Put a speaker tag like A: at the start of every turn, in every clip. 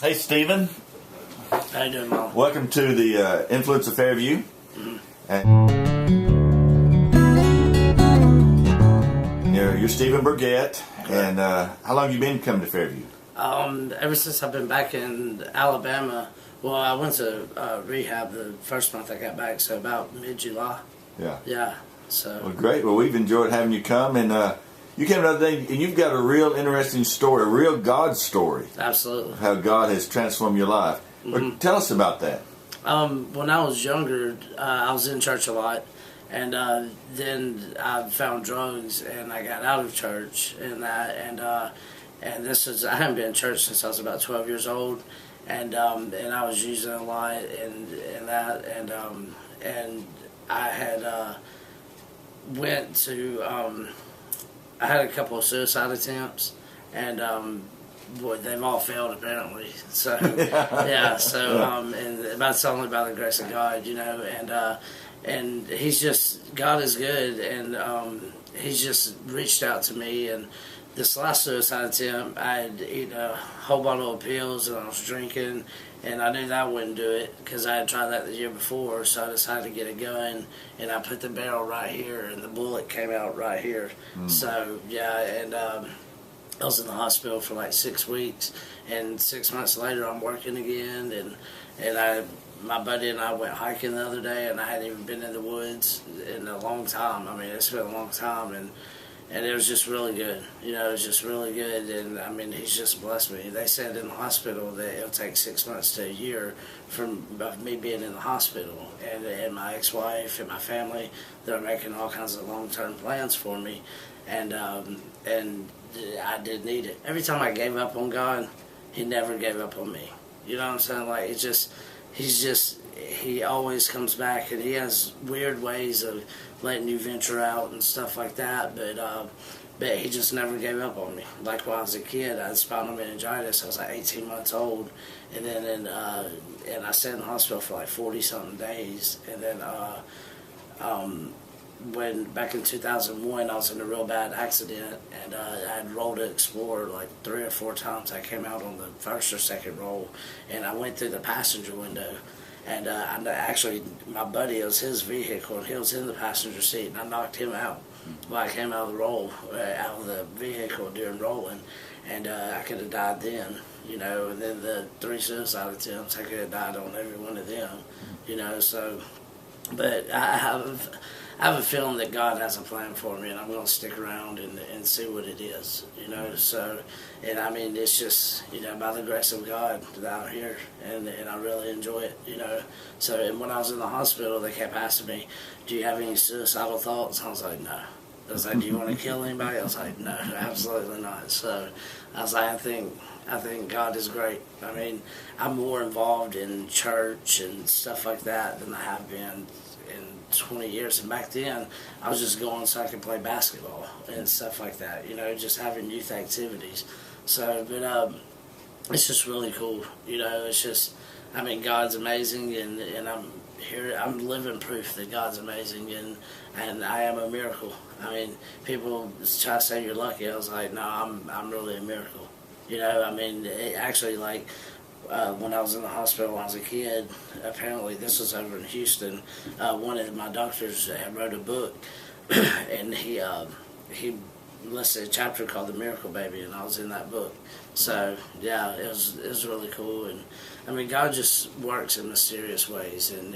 A: Hey, Stephen.
B: How you doing, Mom?
A: Welcome to the Influence of Fairview. And you're Stephen Burgett. And how long have you been coming to Fairview?
B: Ever since I've been back in Alabama. Well, I went to rehab the first month I got back, so about mid-July.
A: Yeah.
B: Yeah. So.
A: Well, great. Well, we've enjoyed having you come. And you came the other day, and you've got a real interesting story, a real God story.
B: Absolutely.
A: How God has transformed your life. Well, tell us about that.
B: When I was younger, I was in church a lot, and then I found drugs, and I got out of church, and this is I haven't been in church since I was about 12 years old, and I was using a lot, and I had went to I had a couple of suicide attempts, and boy, they've all failed apparently. So yeah, and that's only by the grace of God, you know. And God is good, and He's just reached out to me. And this last suicide attempt, I had eaten a whole bottle of pills, and I was drinking, and I knew that I wouldn't do it because I had tried that the year before. So I decided to get a gun, and I put the barrel right here, and the bullet came out right here. So yeah, and I was in the hospital for like 6 weeks, and 6 months later I'm working again, and my buddy and I went hiking the other day, and I hadn't even been in the woods in a long time. I mean, it's been a long time, and it was just really good. You know, it was just really good, and I mean, He's just blessed me. They said in the hospital that it'll take 6 months to a year from me being in the hospital, and my ex-wife and my family, they're making all kinds of long-term plans for me, and I did need it. Every time I gave up on God, He never gave up on me. You know what I'm saying? Like, He always comes back, and He has weird ways of letting you venture out and stuff like that, but He just never gave up on me. Like when I was a kid, I had spinal meningitis. I was like 18 months old, and then and I sat in the hospital for like 40-something days, and then when back in 2001 I was in a real bad accident, and I had rolled to Explorer like 3 or 4 times. I came out on the first or second roll, and I went through the passenger window, and actually my buddy, it was his vehicle, and he was in the passenger seat, and I knocked him out while I came out of the roll, out of the vehicle during rolling, and I could have died then, you know. And then the 3 suicide attempts, I could have died on every one of them, you know. So, but I have a feeling that God has a plan for me, and I'm going to stick around and see what it is, you know. So, and I mean, it's just, you know, by the grace of God that I'm here, and I really enjoy it, you know. So, and when I was in the hospital, they kept asking me, do you have any suicidal thoughts? I was like, no. I was like, do you want to kill anybody? I was like, no, absolutely not. So I was like, I think God is great. I mean, I'm more involved in church and stuff like that than I have been in 20 years. And back then, I was just going so I could play basketball and stuff like that, you know, just having youth activities. So, but it's just really cool, you know. It's just, I mean, God's amazing, and I'm here. I'm living proof that God's amazing, and I am a miracle. I mean, people try to say you're lucky. I was like, no, I'm really a miracle. You know, I mean, actually, like, when I was in the hospital when I was a kid, apparently this was over in Houston, one of my doctors wrote a book, and he listed a chapter called The Miracle Baby, and I was in that book. So, yeah, it was really cool. And I mean, God just works in mysterious ways, and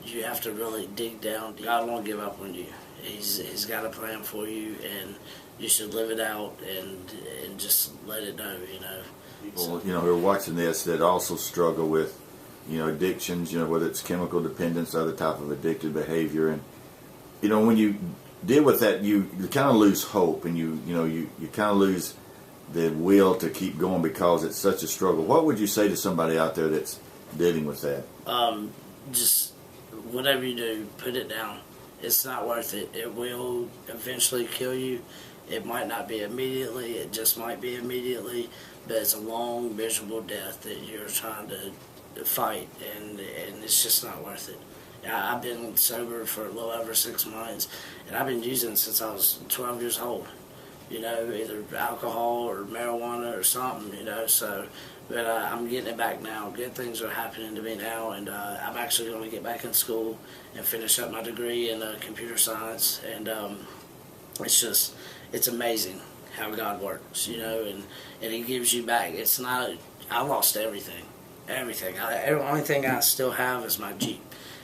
B: you have to really dig down. God won't give up on you. He's got a plan for you, and you should live it out and just let it know, you know.
A: People, you know, who are watching this that also struggle with, you know, addictions, you know, whether it's chemical dependence, other type of addictive behavior, and you know, when you deal with that, you kind of lose hope, and you kind of lose the will to keep going because it's such a struggle. What would you say to somebody out there that's dealing with that?
B: Just whatever you do, put it down. It's not worth it. It will eventually kill you. It might not be immediately. It just might be immediately. But it's a long, miserable death that you're trying to fight, and it's just not worth it. I've been sober for a little over 6 months, and I've been using since I was 12 years old. You know, either alcohol or marijuana or something, you know. So, But I'm getting it back now. Good things are happening to me now, and I'm actually going to get back in school and finish up my degree in computer science. And it's amazing how God works, and He gives you back. It's not, I lost everything. The only thing I still have is my Jeep.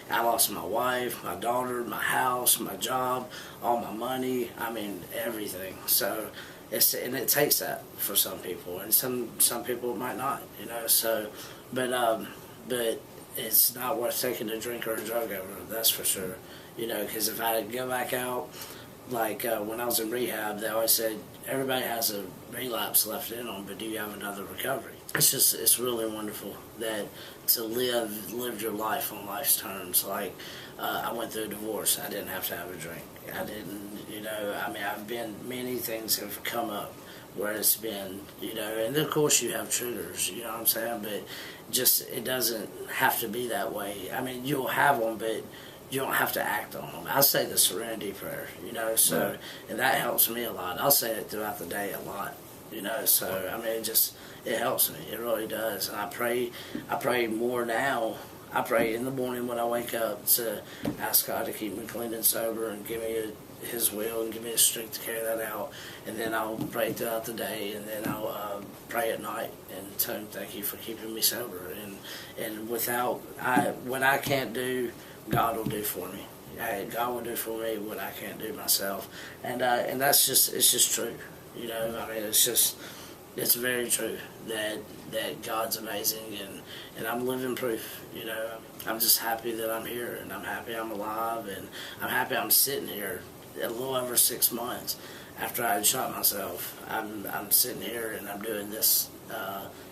B: I lost my wife, my daughter, my house, my job, all my money. I mean, everything. So, and it takes that for some people, and some people might not, So, but it's not worth taking a drink or a drug over. That's for sure, Because if I go back out, like when I was in rehab, they always said everybody has a relapse left in them, but do you have another recovery? It's really wonderful that to live your life on life's terms. Like I went through a divorce, I didn't have to have a drink. I didn't, many things have come up where it's been, and of course you have triggers, you know what I'm saying, but just it doesn't have to be that way. I mean, you'll have them, but you don't have to act on them. I say the serenity prayer, so, and that helps me a lot. I'll say it throughout the day a lot, so, I mean, it helps me. It really does. And I pray more now. I pray in the morning when I wake up to ask God to keep me clean and sober and give me His will and give me the strength to carry that out. And then I'll pray throughout the day, and then I'll pray at night and tell Him thank you for keeping me sober. And what I can't do, God will do for me. God will do for me what I can't do myself, and it's just true. I mean, it's very true that God's amazing, and I'm living proof. I'm just happy that I'm here, and I'm happy I'm alive, and I'm happy I'm sitting here a little over 6 months after I had shot myself. I'm sitting here and I'm doing this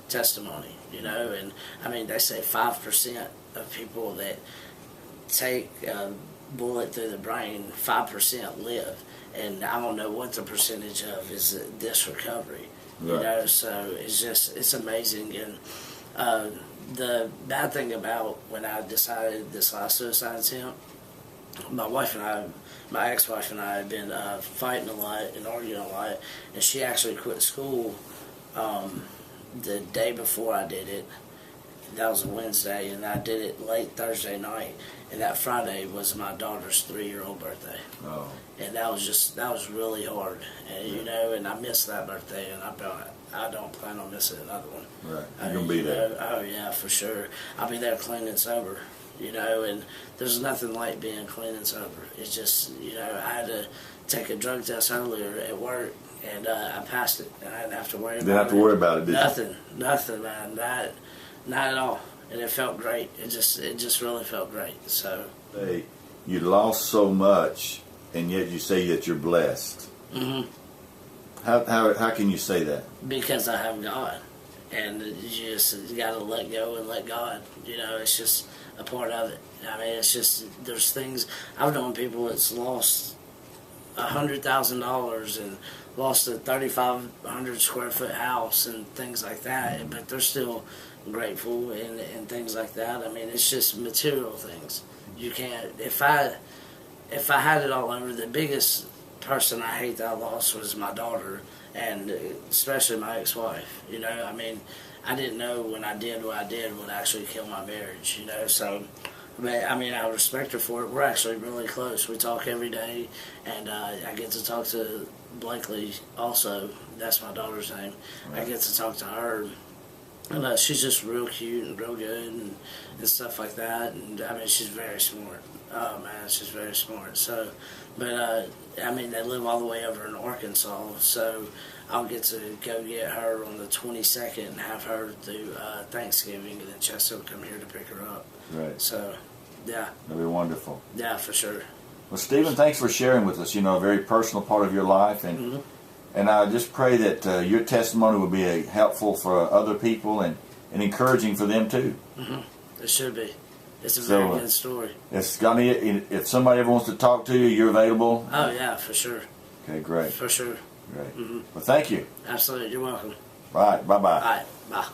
B: testimony. And I mean, they say 5% of people that take a bullet through the brain, 5% live, and I don't know what the percentage of is this recovery.
A: Right.
B: So it's amazing. And the bad thing about when I decided this last suicide attempt, my ex-wife and I had been fighting a lot and arguing a lot, and she actually quit school the day before I did it. That was a Wednesday, and I did it late Thursday night, and that Friday was my daughter's 3-year-old birthday.
A: Oh.
B: And that was really hard, and and I missed that birthday, and I don't plan on missing another one.
A: Right, you're gonna be there.
B: Oh yeah, for sure. I'll be there clean and sober, and there's nothing like being clean and sober. It's just, I had to take a drug test earlier at work, and I passed it, and I didn't have to worry about it.
A: Didn't have to worry about it, did you?
B: Nothing, man. Not at all, and it felt great. It just really felt great. So.
A: Hey, you lost so much, and yet you say that you're blessed.
B: Mm-hmm.
A: How can you say that?
B: Because I have God, and you got to let go and let God. It's just a part of it. I mean, it's just there's things I've known people that's lost $100,000 and lost a 3,500 square foot house and things like that, but they're still grateful and things like that. I mean, it's just material things. You can't. If I had it all over, the biggest person I hate that I lost was my daughter, and especially my ex-wife. I mean, I didn't know when I did what I did would actually kill my marriage. So. I mean, I respect her for it. We're actually really close. We talk every day, and I get to talk to Blakely also. That's my daughter's name. Right. I get to talk to her, and she's just real cute and real good and stuff like that. And I mean, she's very smart. Oh man, she's very smart. So, but I mean, they live all the way over in Arkansas, so I'll get to go get her on the 22nd and have her through Thanksgiving, and then Chester will come here to pick her up. Right. So, yeah.
A: That'd be wonderful.
B: Yeah, for sure.
A: Well, Stephen, thanks for sharing with us, a very personal part of your life. And and I just pray that your testimony will be helpful for other people and encouraging for them too.
B: It should be. It's a very good story.
A: If somebody ever wants to talk to you, you're available?
B: Oh, yeah, for sure.
A: Okay, great.
B: For sure.
A: Great. Well, thank you.
B: Absolutely. You're welcome.
A: All right. Bye-bye.
B: All right. Bye.